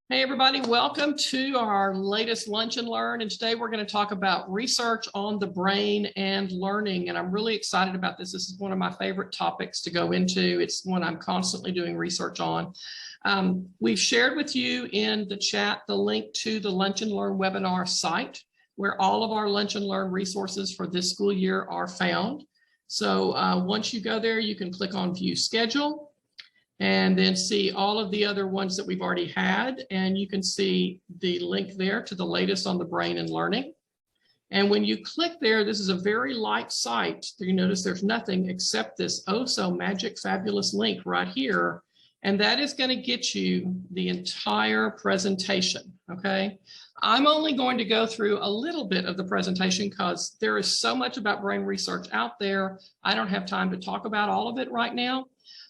Hey everybody, welcome to our latest Lunch and Learn. And today we're going to talk about research on the brain and learning. And I'm really excited about this. This is one of my favorite topics to go into. It's one I'm constantly doing research on. We've shared with you in the chat the link to the Lunch and Learn webinar site, where all of our Lunch and Learn resources for this school year are found. So once you go there, you can click on View Schedule and then see all of the other ones that we've already had. And you can see the link there to the latest on the brain and learning. And when you click there, this is a very light site. You notice there's nothing except this oh so magic fabulous link right here. And that is going to get you the entire presentation, okay? I'm only going to go through a little bit of the presentation because there is so much about brain research out there. I don't have time to talk about all of it right now.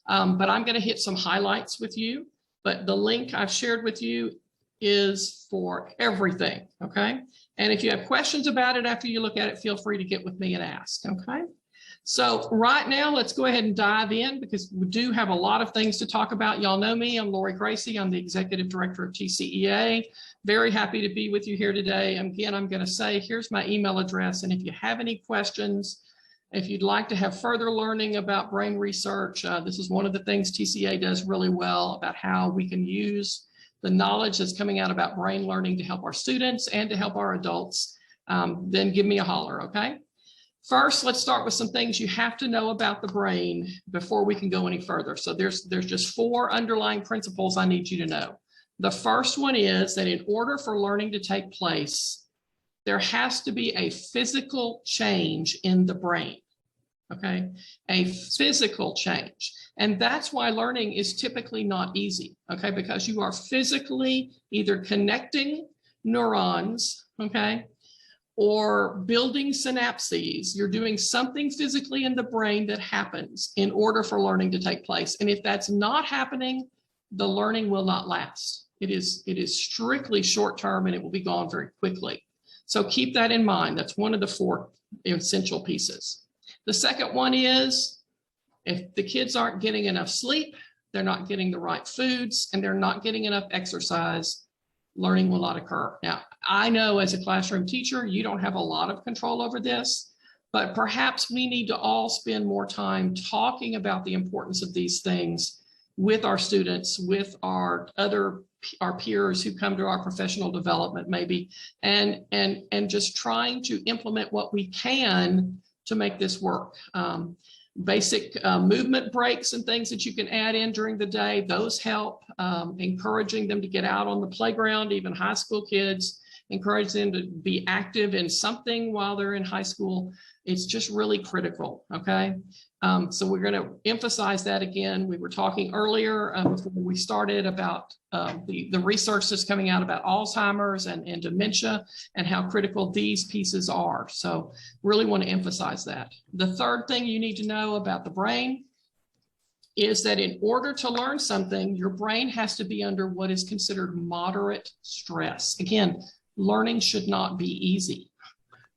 But I'm going to hit some highlights with you. But the link I've shared with you is for everything, okay? And if you have questions about it after you look at it, feel free to get with me and ask, okay? So right now, let's go ahead and dive in because we do have a lot of things to talk about. Y'all know me, I'm Lori Gracie. I'm the Executive Director of TCEA. Very happy to be with you here today. Again, I'm going to say, here's my email address. And if you have any questions, if you'd like to have further learning about brain research, this is one of the things TCEA does really well about how we can use the knowledge that's coming out about brain learning to help our students and to help our adults, then give me a holler, okay? First, let's start with some things you have to know about the brain before we can go any further. So there's just 4 underlying principles I need you to know. The first one is that in order for learning to take place, there has to be a physical change in the brain. Okay, a physical change. And that's why learning is typically not easy, okay, because you are physically either connecting neurons, okay, or building synapses. You're doing something physically in the brain that happens in order for learning to take place. And if that's not happening, the learning will not last. It is strictly short term and it will be gone very quickly. So keep that in mind. That's one of the 4 essential pieces. The second one is if the kids aren't getting enough sleep, they're not getting the right foods, and they're not getting enough exercise, learning will not occur. Now, I know as a classroom teacher, you don't have a lot of control over this, but perhaps we need to all spend more time talking about the importance of these things with our students, with our peers who come to our professional development maybe, and just trying to implement what we can to make this work. Basic movement breaks and things that you can add in during the day, those help. Encouraging them to get out on the playground, even high school kids, encourage them to be active in something while they're in high school. It's just really critical, okay? So we're going to emphasize that again. We were talking earlier before we started about the research that's coming out about Alzheimer's and dementia and how critical these pieces are. So really want to emphasize that. The third thing you need to know about the brain is that in order to learn something, your brain has to be under what is considered moderate stress. Again, learning should not be easy,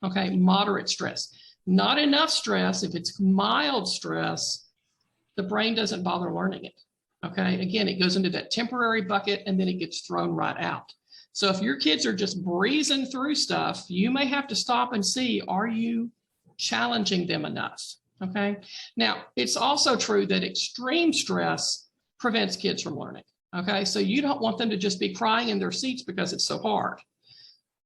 okay? Moderate stress. Not enough stress. If it's mild stress, the brain doesn't bother learning it, okay? Again, it goes into that temporary bucket and then it gets thrown right out. So if your kids are just breezing through stuff, you may have to stop and see, are you challenging them enough, okay? Now, it's also true that extreme stress prevents kids from learning, okay? So you don't want them to just be crying in their seats because it's so hard.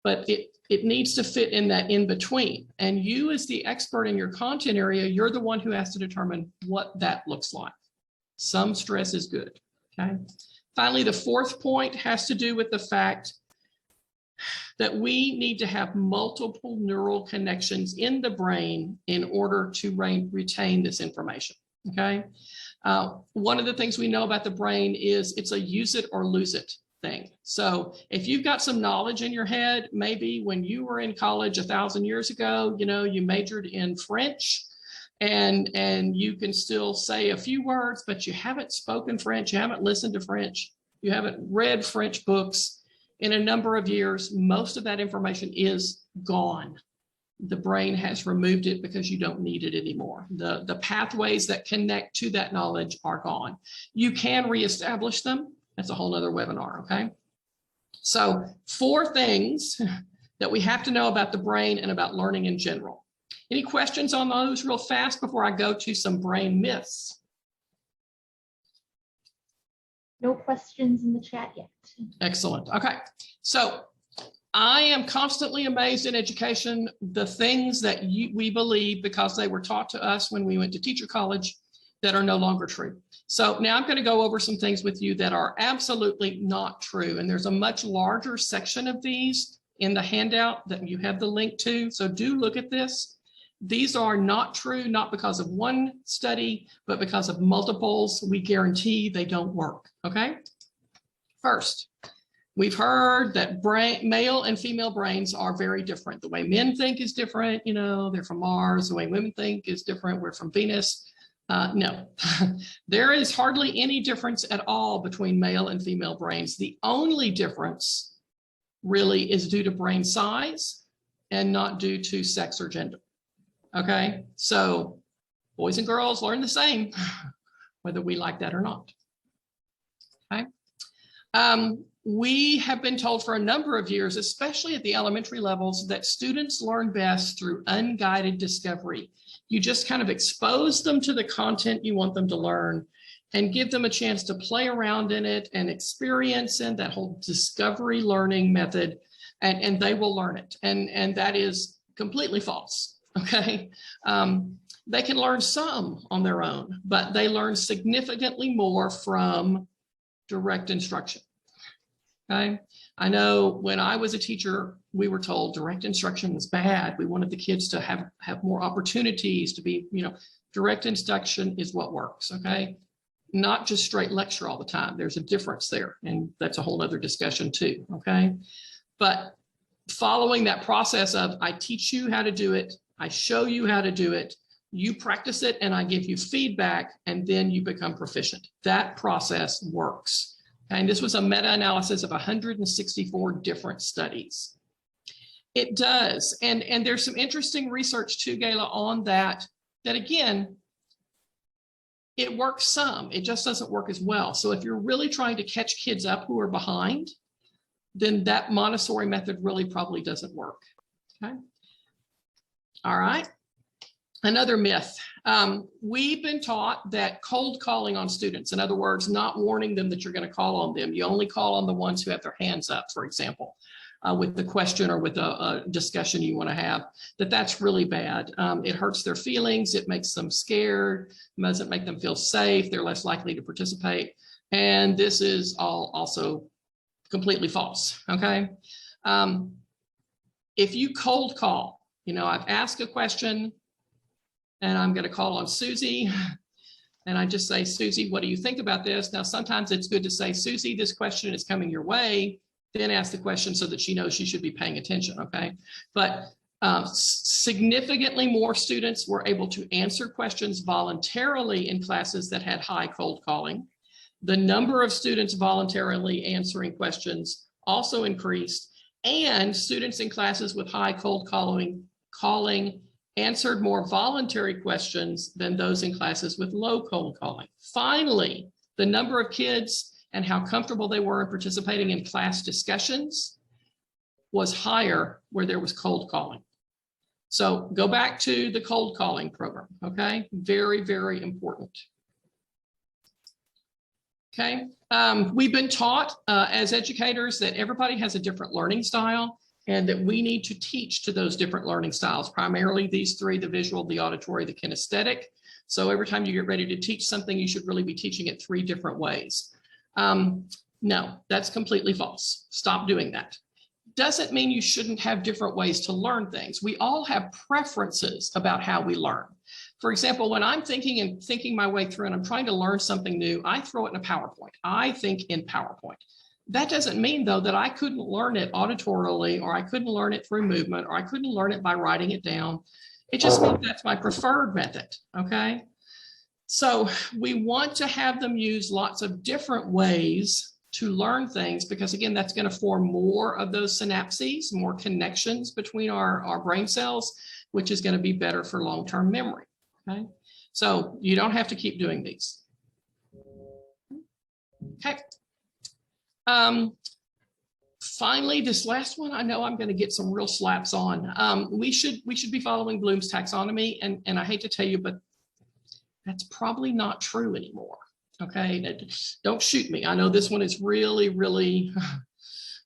But it needs to fit in that in between. And you as the expert in your content area, you're the one who has to determine what that looks like. Some stress is good, okay? Finally, the 4th point has to do with the fact that we need to have multiple neural connections in the brain in order to retain this information, okay? One of the things we know about the brain is it's a use it or lose it thing. So if you've got some knowledge in your head, maybe when you were in college 1,000 years ago, you know, you majored in French and you can still say a few words, but you haven't spoken French, you haven't listened to French, you haven't read French books in a number of years, most of that information is gone. The brain has removed it because you don't need it anymore. The pathways that connect to that knowledge are gone. You can reestablish them. That's a whole nother webinar, okay? So 4 things that we have to know about the brain and about learning in general. Any questions on those real fast before I go to some brain myths? No questions in the chat yet. Excellent. Okay. So I am constantly amazed in education, the things that we believe because they were taught to us when we went to teacher college that are no longer true. So now I'm going to go over some things with you that are absolutely not true. And there's a much larger section of these in the handout that you have the link to. So do look at this. These are not true, not because of one study, but because of multiples. We guarantee they don't work. Okay. First, we've heard that male and female brains are very different. The way men think is different. You know, they're from Mars. The way women think is different. We're from Venus. No, there is hardly any difference at all between male and female brains. The only difference really is due to brain size and not due to sex or gender. Okay, so boys and girls learn the same, whether we like that or not. Okay. We have been told for a number of years, especially at the elementary levels, that students learn best through unguided discovery. You just kind of expose them to the content you want them to learn and give them a chance to play around in it and experience in that whole discovery learning method, and they will learn it. And that is completely false, okay? They can learn some on their own, but they learn significantly more from direct instruction. Okay. I know when I was a teacher, we were told direct instruction was bad. We wanted the kids to have more opportunities to be, you know, direct instruction is what works. Okay. Not just straight lecture all the time. There's a difference there. And that's a whole other discussion too. Okay. But following that process of I teach you how to do it, I show you how to do it, you practice it, and I give you feedback, and then you become proficient. That process works. And this was a meta-analysis of 164 different studies. It does. And there's some interesting research too, Gayla, on that again, it works some. It just doesn't work as well. So if you're really trying to catch kids up who are behind, then that Montessori method really probably doesn't work. Okay. All right. Another myth. We've been taught that cold calling on students, in other words, not warning them that you're going to call on them. You only call on the ones who have their hands up, for example, with the question or with a discussion you want to have, that's really bad. It hurts their feelings. It makes them scared. It doesn't make them feel safe. They're less likely to participate. And this is all also completely false. Okay. If you cold call, you know, I've asked a question, and I'm going to call on Susie, and I just say, Susie, what do you think about this? Now, sometimes it's good to say, Susie, this question is coming your way, then ask the question so that she knows she should be paying attention, okay? But significantly more students were able to answer questions voluntarily in classes that had high cold calling. The number of students voluntarily answering questions also increased, and students in classes with high cold calling answered more voluntary questions than those in classes with low cold calling. Finally, the number of kids and how comfortable they were in participating in class discussions was higher where there was cold calling. So go back to the cold calling program, okay? Very, very important. Okay, we've been taught as educators that everybody has a different learning style, and that we need to teach to those different learning styles, primarily these 3, the visual, the auditory, the kinesthetic. So every time you get ready to teach something, you should really be teaching it 3 different ways. No, that's completely false. Stop doing that. Doesn't mean you shouldn't have different ways to learn things. We all have preferences about how we learn. For example, when I'm thinking my way through and I'm trying to learn something new, I throw it in a PowerPoint. I think in PowerPoint. That doesn't mean, though, that I couldn't learn it auditorily, or I couldn't learn it through movement, or I couldn't learn it by writing it down. It just means that's my preferred method, okay? So we want to have them use lots of different ways to learn things, because, again, that's going to form more of those synapses, more connections between our brain cells, which is going to be better for long-term memory, okay? So you don't have to keep doing these. Okay. finally, this last one, I know I'm going to get some real slaps on. We should be following Bloom's taxonomy, and I hate to tell you, but that's probably not true anymore. Okay, don't shoot me. I know this one is really, really,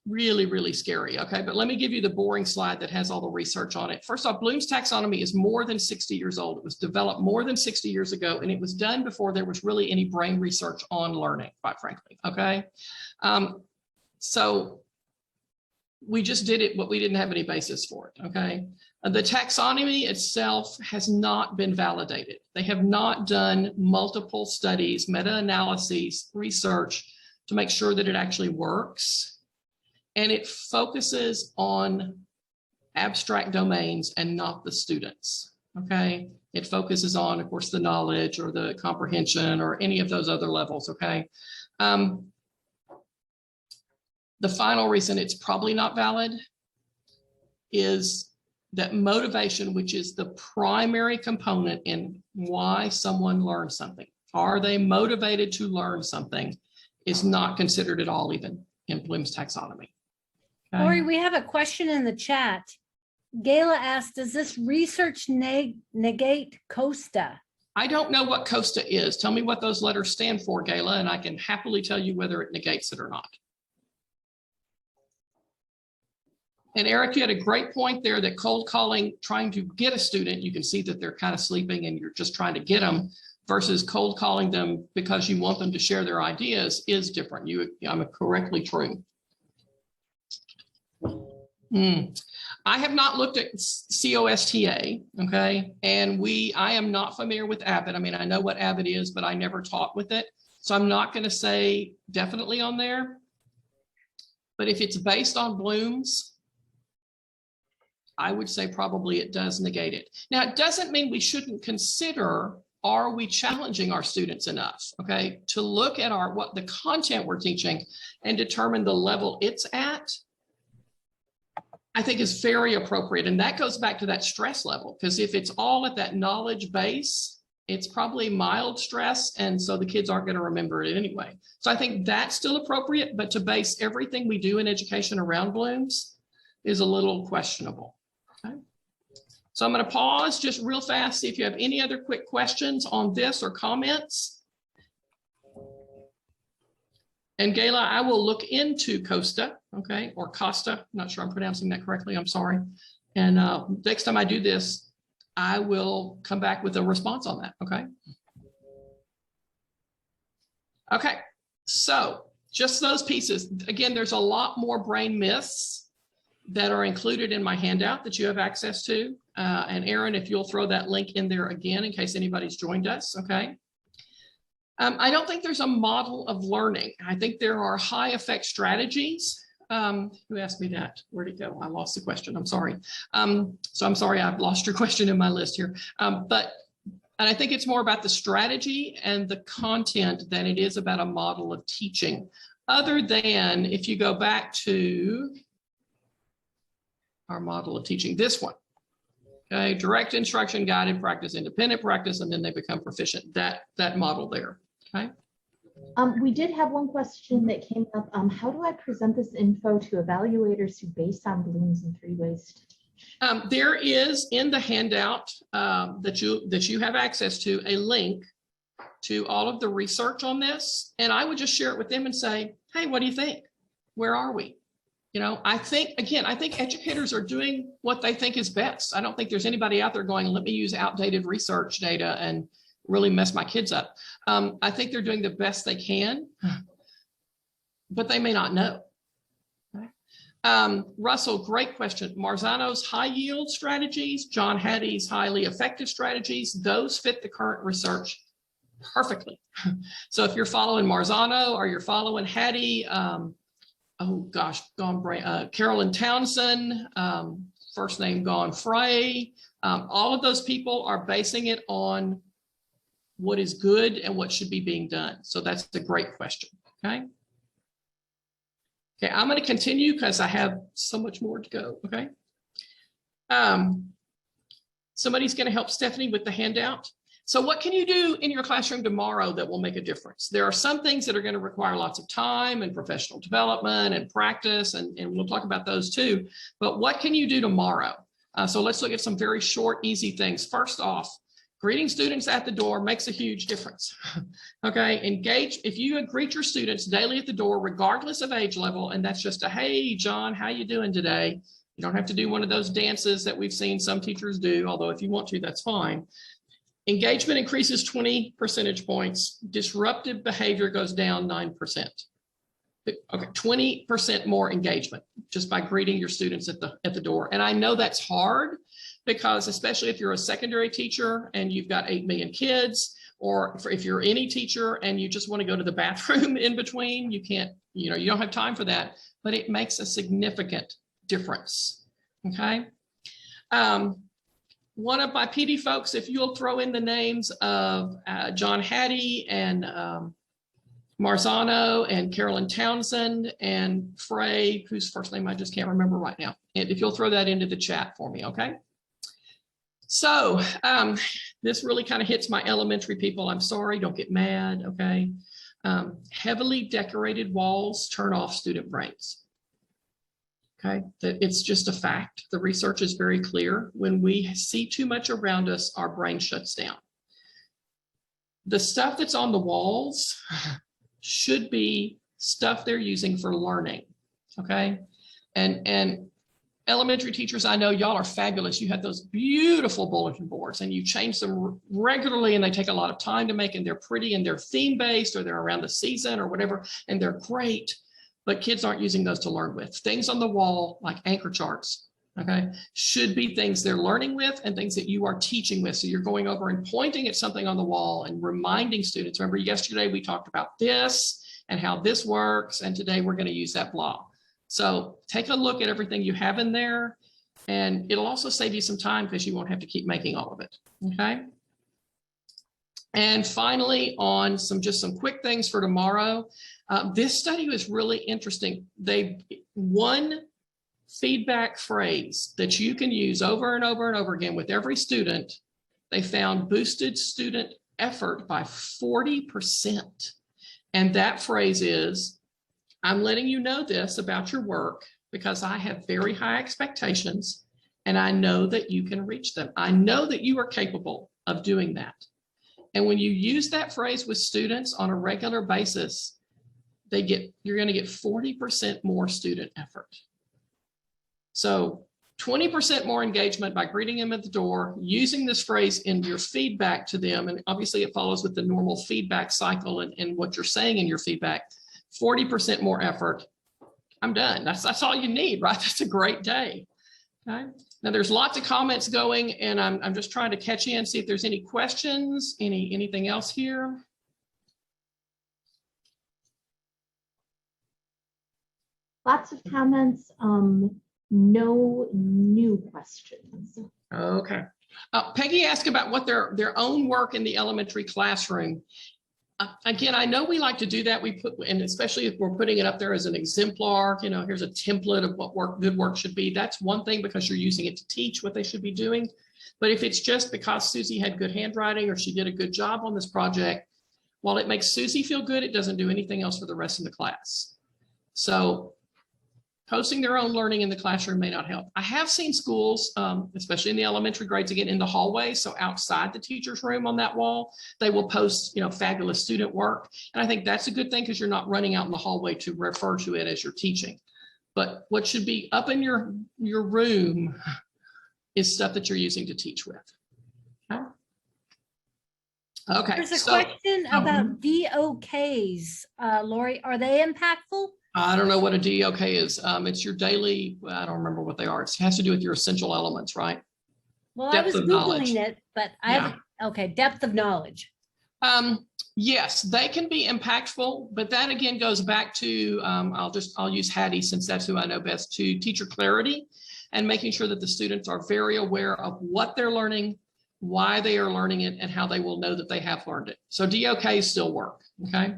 really, really scary. Okay, but let me give you the boring slide that has all the research on it. First off, Bloom's taxonomy is more than 60 years old. It was developed more than 60 years ago, and it was done before there was really any brain research on learning, quite frankly. Okay, so we just did it, but we didn't have any basis for it. Okay, the taxonomy itself has not been validated. They have not done multiple studies, meta-analyses, research to make sure that it actually works. And it focuses on abstract domains and not the students. Okay, it focuses on, of course, the knowledge or the comprehension or any of those other levels. Okay. The final reason it's probably not valid is that motivation, which is the primary component in why someone learns something. Are they motivated to learn something, is not considered at all even in Bloom's taxonomy. Okay? Lori, we have a question in the chat. Gayla asked, does this research negate COSTA? I don't know what COSTA is. Tell me what those letters stand for, Gayla, and I can happily tell you whether it negates it or not. And Eric, you had a great point there that cold calling, trying to get a student, you can see that they're kind of sleeping and you're just trying to get them, versus cold calling them because you want them to share their ideas is different. I'm correctly true. I have not looked at COSTA, okay? And I am not familiar with Abbott. I mean, I know what Abbott is, but I never taught with it. So I'm not gonna say definitely on there. But if it's based on Bloom's, I would say probably it does negate it. Now, it doesn't mean we shouldn't consider, are we challenging our students enough, okay, to look at what the content we're teaching and determine the level it's at, I think is very appropriate. And that goes back to that stress level, because if it's all at that knowledge base, it's probably mild stress. And so the kids aren't going to remember it anyway. So I think that's still appropriate, but to base everything we do in education around Bloom's is a little questionable. Okay. So I'm going to pause just real fast, see if you have any other quick questions on this or comments. And Gayla, I will look into COSTA, okay, or Costa. I'm not sure I'm pronouncing that correctly. I'm sorry. And next time I do this, I will come back with a response on that, okay? Okay, so just those pieces. Again, there's a lot more brain myths that are included in my handout that you have access to. And Aaron, if you'll throw that link in there again, in case anybody's joined us, okay? I don't think there's a model of learning. I think there are high effect strategies. Who asked me that? Where'd it go? I lost the question, I'm sorry. So I'm sorry, I've lost your question in my list here. And I think it's more about the strategy and the content than it is about a model of teaching. Other than if you go back to our model of teaching, this one, okay, direct instruction, guided practice, independent practice, and then they become proficient, that model there, okay? We did have one question that came up. How do I present this info to evaluators who base on Bloom's and 3 ways to teach? There is in the handout that you have access to a link to all of the research on this. And I would just share it with them and say, hey, what do you think? Where are we? You know, I think educators are doing what they think is best. I don't think there's anybody out there going, let me use outdated research data and really mess my kids up. I think they're doing the best they can, but they may not know. Okay. Russell, great question. Marzano's high yield strategies, John Hattie's highly effective strategies, those fit the current research perfectly. So if you're following Marzano or you're following Hattie, oh gosh, Carolyn Townsend, first name gone, Frey, all of those people are basing it on what is good and what should be being done. So that's a great question, okay? Okay, I'm gonna continue because I have so much more to go, okay? Somebody's gonna help Stephanie with the handout. So what can you do in your classroom tomorrow that will make a difference? There are some things that are going to require lots of time and professional development and practice, and we'll talk about those too. But what can you do tomorrow? So let's look at some very short, easy things. First off, greeting students at the door makes a huge difference. Okay, engage. If you greet your students daily at the door, regardless of age level, and that's just a, hey, John, how you doing today? You don't have to do one of those dances that we've seen some teachers do, although if you want to, that's fine. Engagement increases 20 percentage points. Disruptive behavior goes down 9%. Okay, 20% more engagement just by greeting your students at the door. And I know that's hard because especially if you're a secondary teacher and you've got 8 million kids, or if you're any teacher and you just want to go to the bathroom in between, you can't, you don't have time for that, but it makes a significant difference. Okay. One of my PD folks, if you'll throw in the names of John Hattie and Marzano and Carolyn Townsend and Frey, whose first name I just can't remember right now. And if you'll throw that into the chat for me, okay? So this really kind of hits my elementary people. I'm sorry, don't get mad, okay? Heavily decorated walls turn off student brains. Okay, that it's just a fact. The research is very clear. When we see too much around us, our brain shuts down. The stuff that's on the walls should be stuff they're using for learning. Okay, and elementary teachers, I know y'all are fabulous. You have those beautiful bulletin boards and you change them regularly and they take a lot of time to make, and they're pretty and they're theme based or they're around the season or whatever, and they're great. But kids aren't using those to learn with. Things on the wall, like anchor charts, okay, should be things they're learning with and things that you are teaching with. So you're going over and pointing at something on the wall and reminding students. Remember, yesterday we talked about this and how this works, and today we're going to use that blah. So take a look at everything you have in there, and it'll also save you some time because you won't have to keep making all of it, okay? And finally, on just some quick things for tomorrow. This study was really interesting. One feedback phrase that you can use over and over and over again with every student, they found boosted student effort by 40%. And that phrase is, I'm letting you know this about your work because I have very high expectations and I know that you can reach them. I know that you are capable of doing that. And when you use that phrase with students on a regular basis, you're going to get 40% more student effort. So 20% more engagement by greeting them at the door, using this phrase in your feedback to them. And obviously it follows with the normal feedback cycle and what you're saying in your feedback. 40% more effort. I'm done. That's all you need, right? That's a great day. Okay. Now there's lots of comments going, and I'm just trying to catch in, see if there's any questions, anything else here. Lots of comments, no new questions. Okay. Peggy asked about what their own work in the elementary classroom. Again, I know we like to do that. And especially if we're putting it up there as an exemplar, here's a template of what good work should be. That's one thing because you're using it to teach what they should be doing. But if it's just because Susie had good handwriting or she did a good job on this project, while it makes Susie feel good, it doesn't do anything else for the rest of the class. So posting their own learning in the classroom may not help. I have seen schools, especially in the elementary grades, again, in the hallway, so outside the teacher's room on that wall, they will post, fabulous student work. And I think that's a good thing because you're not running out in the hallway to refer to it as you're teaching. But what should be up in your room is stuff that you're using to teach with. Okay. There's a question about DOKs, Lori. Are they impactful? I don't know what a DOK is. It's your daily, I don't remember what they are. It has to do with your essential elements, right? Well, Depth I was of knowledge. Googling it, but okay, depth of knowledge. Yes, they can be impactful, but that again goes back to, I'll use Hattie since that's who I know best, to teacher clarity and making sure that the students are very aware of what they're learning, why they are learning it, and how they will know that they have learned it. So DOKs still work, okay?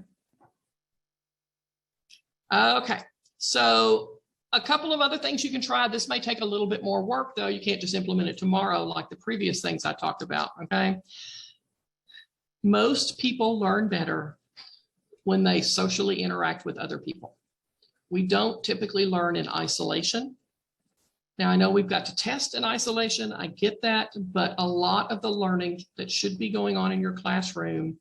Okay, so a couple of other things you can try. This may take a little bit more work though. You can't just implement it tomorrow like the previous things I talked about, okay? Most people learn better when they socially interact with other people. We don't typically learn in isolation. Now, I know we've got to test in isolation. I get that, but a lot of the learning that should be going on in your classroom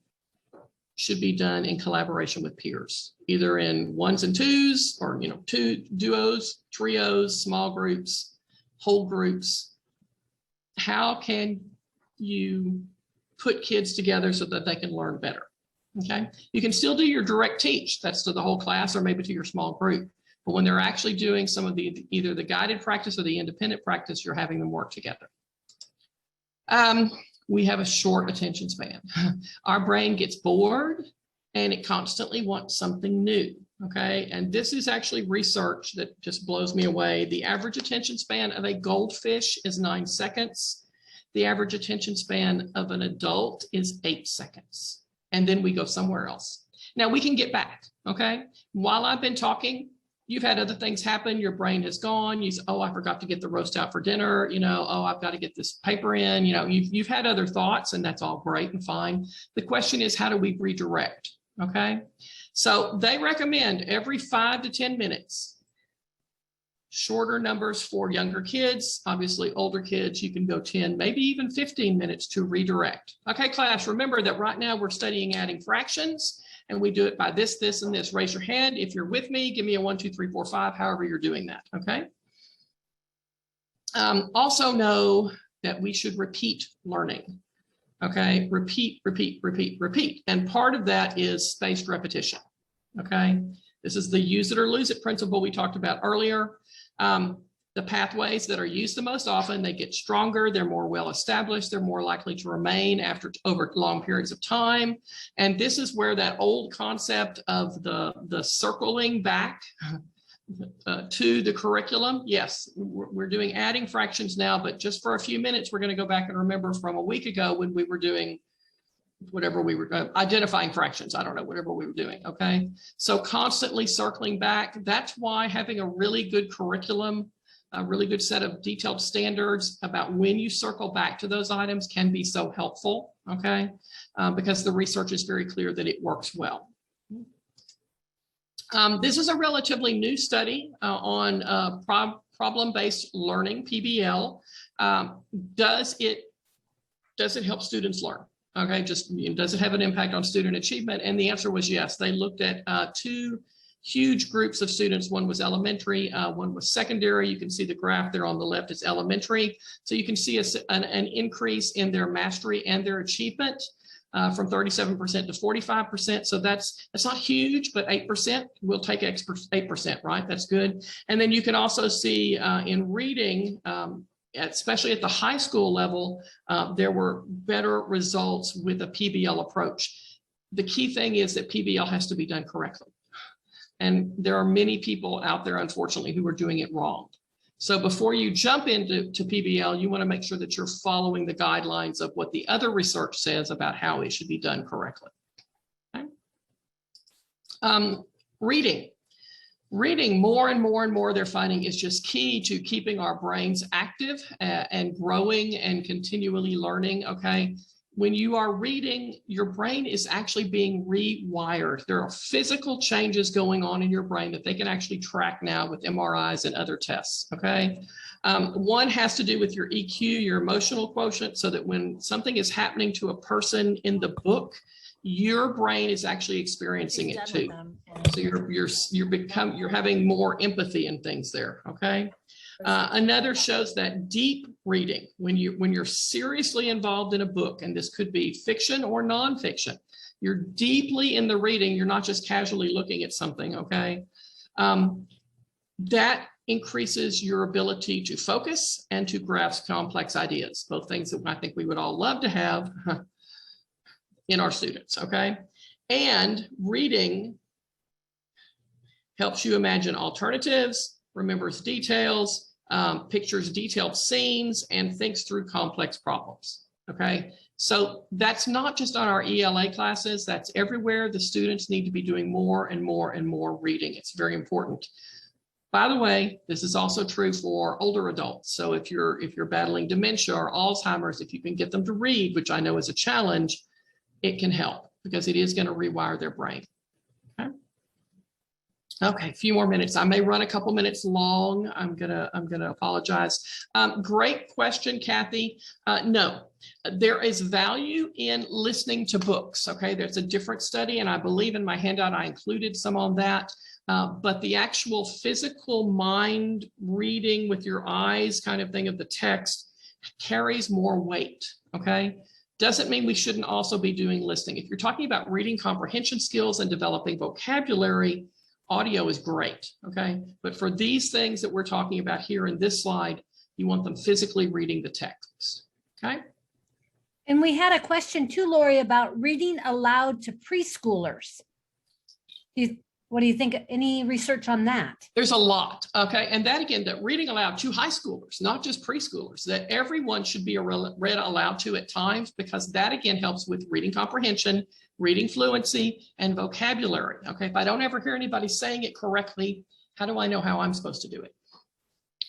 should be done in collaboration with peers, either in ones and twos or, two duos, trios, small groups, whole groups. How can you put kids together so that they can learn better? Okay, you can still do your direct teach, that's to the whole class or maybe to your small group. But when they're actually doing some of either the guided practice or the independent practice, you're having them work together. We have a short attention span. Our brain gets bored and it constantly wants something new. Okay, and this is actually research that just blows me away. The average attention span of a goldfish is 9 seconds. The average attention span of an adult is 8 seconds. And then we go somewhere else. Now we can get back, okay? While I've been talking, you've had other things happen. Your brain has gone. You say, oh, I forgot to get the roast out for dinner. Oh, I've got to get this paper in. You've had other thoughts, and that's all great and fine. The question is, how do we redirect, okay? So they recommend every 5 to 10 minutes. Shorter numbers for younger kids, obviously older kids, you can go 10, maybe even 15 minutes to redirect. Okay, class, remember that right now we're studying adding fractions and we do it by this, this, and this. Raise your hand. If you're with me, give me a 1, 2, 3, 4, 5, however you're doing that, okay? Also know that we should repeat learning, okay? Repeat, repeat, repeat, repeat. And part of that is spaced repetition, okay? This is the use it or lose it principle we talked about earlier. The pathways that are used the most often, they get stronger, they're more well established, they're more likely to remain over long periods of time. And this is where that old concept of the circling back to the curriculum. Yes, we're doing adding fractions now, but just for a few minutes, we're going to go back and remember from a week ago when we were doing whatever we were identifying fractions. I don't know, whatever we were doing. Okay. So constantly circling back. That's why having a really good curriculum, a really good set of detailed standards about when you circle back to those items can be so helpful. Okay. Because the research is very clear that it works well. This is a relatively new study on problem-based learning, PBL. Does it help students learn? Okay, does it have an impact on student achievement? And the answer was yes. They looked at 2 huge groups of students. One was elementary, one was secondary. You can see the graph there on the left is elementary. So you can see an increase in their mastery and their achievement from 37% to 45%. So that's not huge, but 8%, we'll take 8%, right? That's good. And then you can also see in reading, especially at the high school level, there were better results with a PBL approach. The key thing is that PBL has to be done correctly. And there are many people out there, unfortunately, who are doing it wrong. So before you jump into PBL, you want to make sure that you're following the guidelines of what the other research says about how it should be done correctly. Okay. Reading more and more and more, they're finding is just key to keeping our brains active and growing and continually learning, okay? When you are reading, your brain is actually being rewired. There are physical changes going on in your brain that they can actually track now with MRIs and other tests, okay? One has to do with your EQ, your emotional quotient, so that when something is happening to a person in the book, your brain is actually experiencing it too. So you're having more empathy and things there, okay? Another shows that deep reading, when you're seriously involved in a book, and this could be fiction or nonfiction, you're deeply in the reading, you're not just casually looking at something, okay? That increases your ability to focus and to grasp complex ideas, both things that I think we would all love to have in our students, okay? And reading helps you imagine alternatives, remembers details, pictures detailed scenes, and thinks through complex problems, okay? So that's not just on our ELA classes, that's everywhere. The students need to be doing more and more and more reading. It's very important. By the way, this is also true for older adults. So if you're battling dementia or Alzheimer's, if you can get them to read, which I know is a challenge, it can help because it is going to rewire their brain. Okay, a few more minutes. I may run a couple minutes long. I'm gonna apologize. Great question, Kathy. No, there is value in listening to books. Okay, there's a different study, and I believe in my handout I included some on that. But the actual physical mind reading with your eyes kind of thing of the text carries more weight. Okay. Doesn't mean we shouldn't also be doing listening. If you're talking about reading comprehension skills and developing vocabulary, audio is great, okay? But for these things that we're talking about here in this slide, you want them physically reading the text, okay? And we had a question too, Lori, about reading aloud to preschoolers. What do you think? Any research on that? There's a lot, okay? And that again, that reading aloud to high schoolers, not just preschoolers, that everyone should be read aloud to at times, because that again helps with reading comprehension, reading fluency, and vocabulary, okay? If I don't ever hear anybody saying it correctly, how do I know how I'm supposed to do it?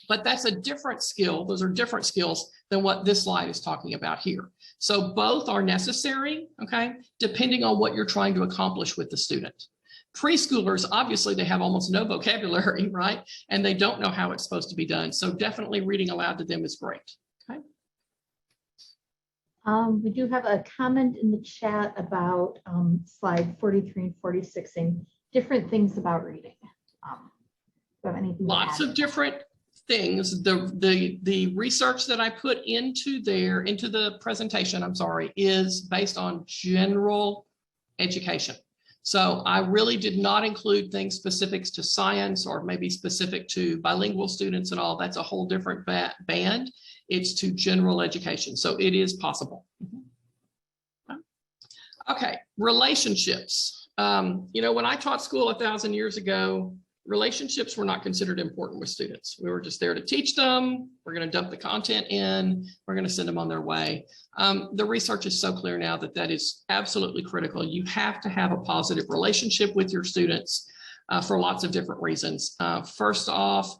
But that's a different skill. Those are different skills than what this slide is talking about here. So both are necessary, okay? Depending on what you're trying to accomplish with the student. Preschoolers, obviously, they have almost no vocabulary, right? And they don't know how it's supposed to be done. So definitely reading aloud to them is great. Okay. We do have a comment in the chat about slide 43 and 46 and different things about reading. Do you have anything to Lots add? of different things. The research that I put into the presentation, I'm sorry, is based on general education. So I really did not include things specifics to science or maybe specific to bilingual students and all. That's a whole different band. It's to general education. So it is possible. Okay, relationships. You know, when I taught school 1,000 years ago, relationships were not considered important with students. We were just there to teach them. We're going to dump the content in. We're going to send them on their way. The research is so clear now that that is absolutely critical. You have to have a positive relationship with your students for lots of different reasons. First off,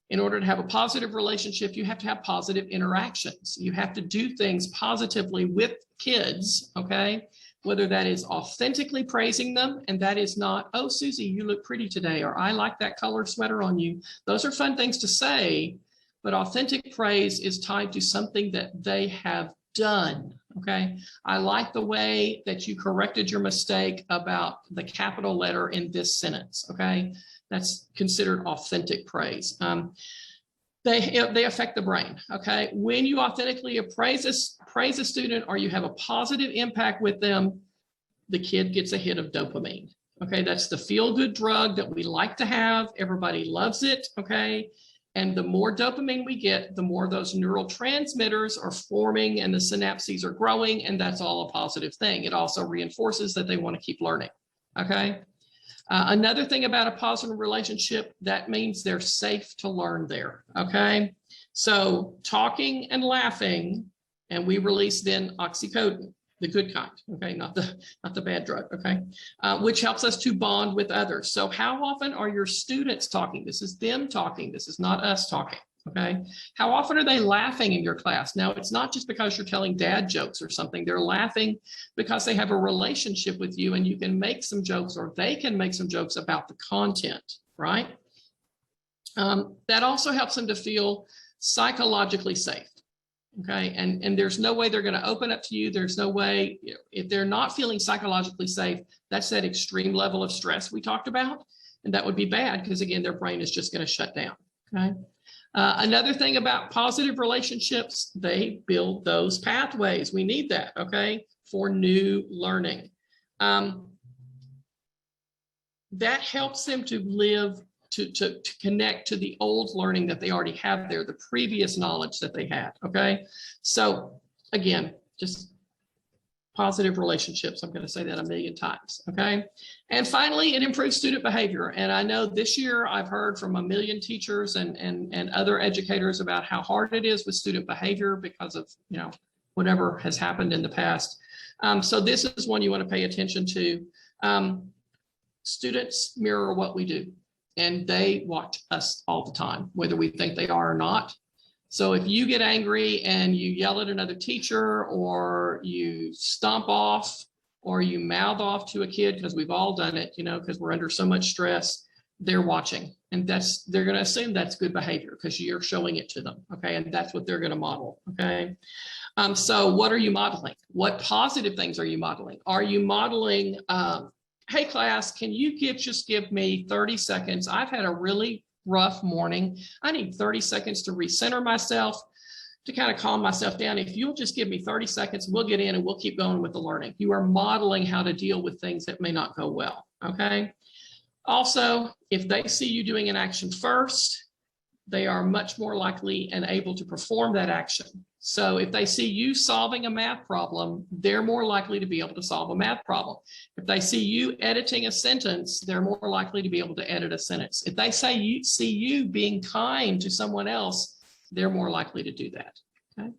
in order to have a positive relationship, you have to have positive interactions. You have to do things positively with kids, okay? Whether that is authentically praising them, and that is not, oh, Susie, you look pretty today, or I like that color sweater on you. Those are fun things to say, but authentic praise is tied to something that they have done, okay? I like the way that you corrected your mistake about the capital letter in this sentence, okay? That's considered authentic praise. They affect the brain, okay? When you authentically praise a student or you have a positive impact with them, the kid gets a hit of dopamine, okay? That's the feel-good drug that we like to have. Everybody loves it, okay? And the more dopamine we get, the more those neural transmitters are forming and the synapses are growing, and that's all a positive thing. It also reinforces that they want to keep learning, okay? Another thing about a positive relationship, that means they're safe to learn there, okay? So talking and laughing, and we release then oxytocin, the good kind, okay? Not the bad drug, okay? Which helps us to bond with others. So how often are your students talking? This is them talking. This is not us talking, okay? How often are they laughing in your class? Now, it's not just because you're telling dad jokes or something. They're laughing because they have a relationship with you and you can make some jokes, or they can make some jokes about the content, right? That also helps them to feel psychologically safe, okay? And there's no way they're going to open up to you. There's no way, you know, if they're not feeling psychologically safe, that's that extreme level of stress we talked about. And that would be bad because, again, their brain is just going to shut down, okay? Another thing about positive relationships, they build those pathways. We need that, okay, for new learning. That helps them to live, to connect to the old learning that they already have there, the previous knowledge that they had, okay? So again, just positive relationships. I'm going to say that 1,000,000 times, okay? And finally, it improves student behavior. And I know this year I've heard from 1,000,000 teachers and other educators about how hard it is with student behavior because of, you know, whatever has happened in the past. So this is one you want to pay attention to. Students mirror what we do, and they watch us all the time, whether we think they are or not. So if you get angry and you yell at another teacher or you stomp off, or you mouth off to a kid, because we've all done it, you know, because we're under so much stress, they're watching. And they're going to assume that's good behavior because you're showing it to them. Okay. And that's what they're going to model. Okay. So what are you modeling? What positive things are you modeling? Are you modeling, hey class, can you just give me 30 seconds? I've had a really rough morning. I need 30 seconds to recenter myself, to kind of calm myself down. If you'll just give me 30 seconds, we'll get in and we'll keep going with the learning. You are modeling how to deal with things that may not go well. Okay. Also, if they see you doing an action first, they are much more likely and able to perform that action. So if they see you solving a math problem, they're more likely to be able to solve a math problem. If they see you editing a sentence, they're more likely to be able to edit a sentence. If they see you being kind to someone else, they're more likely to do that. Okay.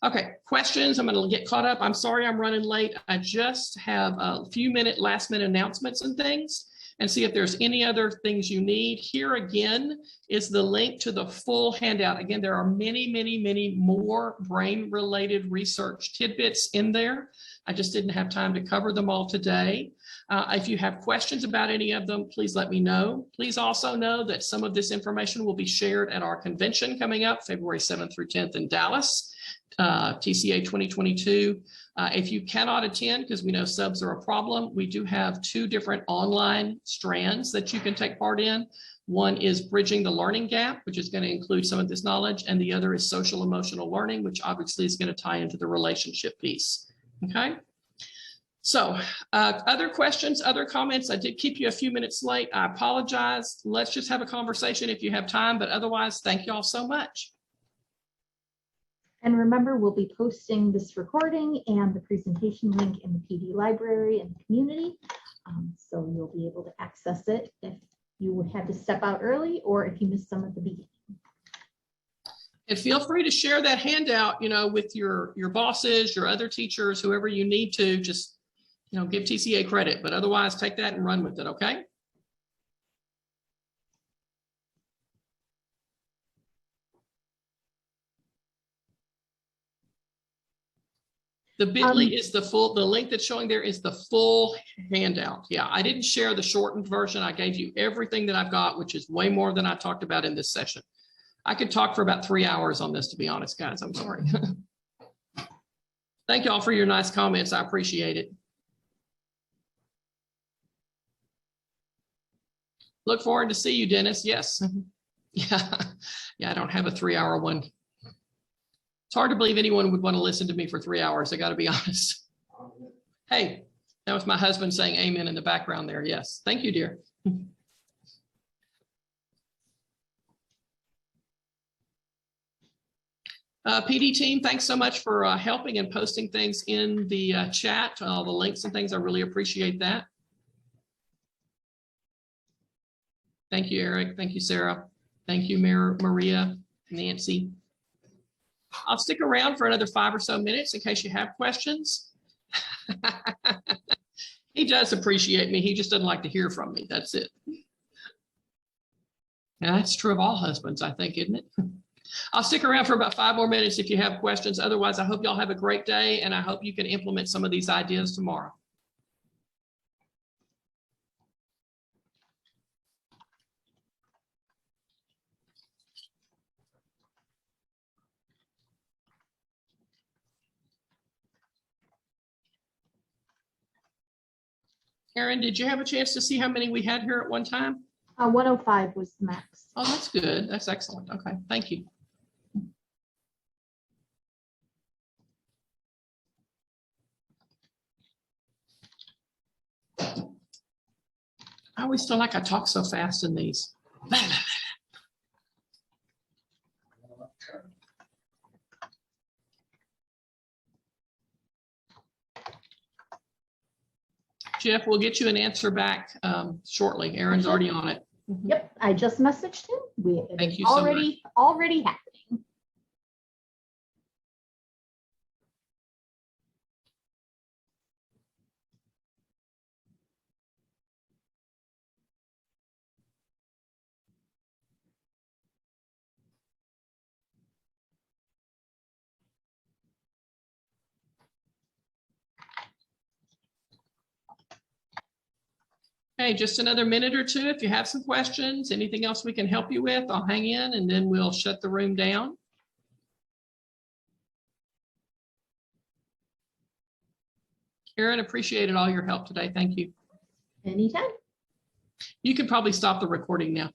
Okay, questions? I'm going to get caught up. I'm sorry I'm running late. I just have a few last minute announcements and things, and see if there's any other things you need. Here again is the link to the full handout. Again, there are many, many, many more brain-related research tidbits in there. I just didn't have time to cover them all today. If you have questions about any of them, please let me know. Please also know that some of this information will be shared at our convention coming up February 7th through 10th in Dallas. TCEA 2022. If you cannot attend, because we know subs are a problem, we do have 2 different online strands that you can take part in. One is Bridging the Learning Gap, which is going to include some of this knowledge, and the other is Social Emotional Learning, which obviously is going to tie into the relationship piece. Okay. So other questions, other comments? I did keep you a few minutes late. I apologize. Let's just have a conversation if you have time, but otherwise, thank you all so much. And remember, we'll be posting this recording and the presentation link in the PD library in the community. So you'll be able to access it if you had to step out early or if you missed some at the beginning. And feel free to share that handout, you know, with your bosses, your other teachers, whoever you need to. Just, you know, give TCEA credit, but otherwise take that and run with it. Okay. The bit.ly is the link that's showing there is the full handout. Yeah, I didn't share the shortened version. I gave you everything that I've got, which is way more than I talked about in this session. I could talk for about 3 hours on this, to be honest, guys. I'm sorry. Thank you all for your nice comments. I appreciate it. Look forward to see you, Dennis. Yes. Yeah. Yeah, I don't have a 3-hour one. It's hard to believe anyone would want to listen to me for 3 hours. I got to be honest. Hey, that was my husband saying amen in the background there. Yes. Thank you, dear. PD team, thanks so much for helping and posting things in the chat, all the links and things. I really appreciate that. Thank you, Eric. Thank you, Sarah. Thank you, Maria, Nancy. I'll stick around for another 5 or so minutes in case you have questions. He does appreciate me. He just doesn't like to hear from me. That's it. Now, that's true of all husbands, I think, isn't it? I'll stick around for about 5 more minutes if you have questions. Otherwise, I hope y'all have a great day, and I hope you can implement some of these ideas tomorrow. Erin, did you have a chance to see how many we had here at one time? 105 was the max. Oh, that's good. That's excellent. Okay, thank you. I always feel like I talk so fast in these. Jeff, we'll get you an answer back shortly. Erin's already on it. Yep, I just messaged him. Thank you so much. Already happening. Okay, just another minute or two. If you have some questions, anything else we can help you with, I'll hang in and then we'll shut the room down. Karen, appreciated all your help today. Thank you. Anytime. You can probably stop the recording now.